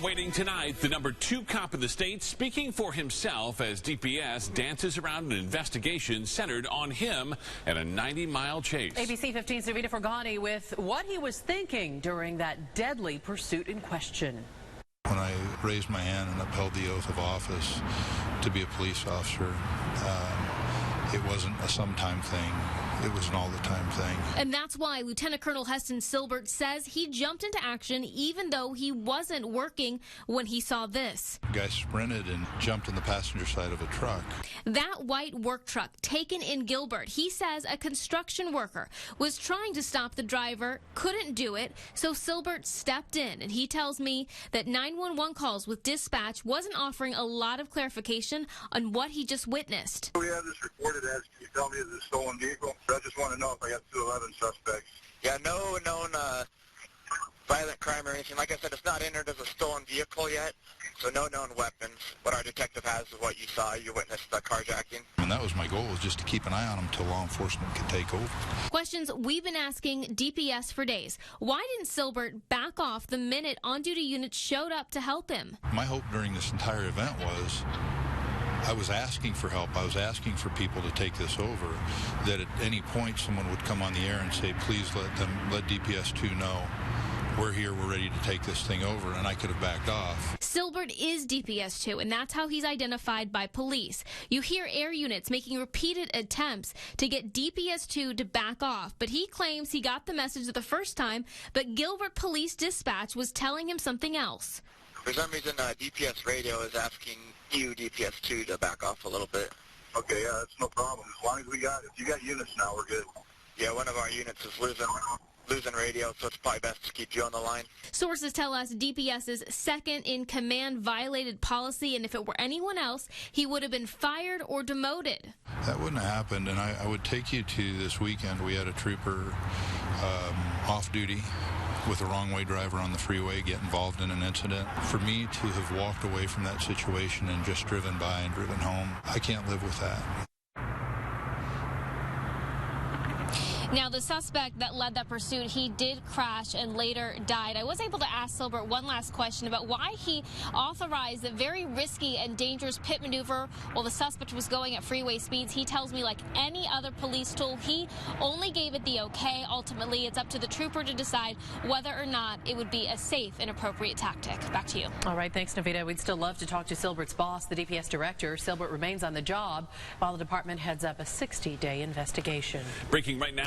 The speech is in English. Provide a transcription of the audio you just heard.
awaiting tonight. The #2 cop in the state speaking for himself as DPS dances around an investigation centered on him and a 90-mile chase. ABC 15's Navita Forgani with what he was thinking during that deadly pursuit in question. When I raised my hand and upheld the oath of office to be a police officer, it wasn't a sometime thing. It was an all-the-time thing. And that's why Lieutenant Colonel Heston Silbert says he jumped into action even though he wasn't working when he saw this. The guy sprinted and jumped in the passenger side of a truck. That white work truck taken in Gilbert, he says a construction worker was trying to stop the driver, couldn't do it, so Silbert stepped in. And he tells me that 911 calls with dispatch wasn't offering a lot of clarification on what he just witnessed. We have this reported as, can you tell me, is it a stolen vehicle? I just want to know if I got 211 suspects. Yeah, no known violent crime or anything. Like I said, it's not entered as a stolen vehicle yet, so no known weapons. What our detective has is what you saw. You witnessed the carjacking. And that was my goal, was just to keep an eye on him until law enforcement could take over. Questions we've been asking DPS for days. Why didn't Silbert back off the minute on-duty units showed up to help him? My hope during this entire event was I was asking for help. I was asking for people to take this over, that at any point someone would come on the air and say, please let DPS 2 know we're here, we're ready to take this thing over, and I could have backed off. Silbert is DPS 2, and that's how he's identified by police. You hear air units making repeated attempts to get DPS 2 to back off, but he claims he got the message the first time, but Gilbert Police Dispatch was telling him something else. For some reason, DPS radio is asking you, DPS 2, to back off a little bit. Okay, yeah, that's no problem. As long as if you got units now, we're good. Yeah, one of our units is losing radio, so it's probably best to keep you on the line. Sources tell us DPS's second in command violated policy, and if it were anyone else, he would have been fired or demoted. That wouldn't have happened, and I would take you to this weekend. We had a trooper off duty with a wrong-way driver on the freeway get involved in an incident. For me to have walked away from that situation and just driven by and driven home, I can't live with that. Now, the suspect that led that pursuit, he did crash and later died. I was able to ask Silbert one last question about why he authorized the very risky and dangerous pit maneuver while the suspect was going at freeway speeds. He tells me, like any other police tool, he only gave it the okay. Ultimately, it's up to the trooper to decide whether or not it would be a safe and appropriate tactic. Back to you. All right, thanks, Navita. We'd still love to talk to Silbert's boss, the DPS director. Silbert remains on the job while the department heads up a 60-day investigation. Breaking right now.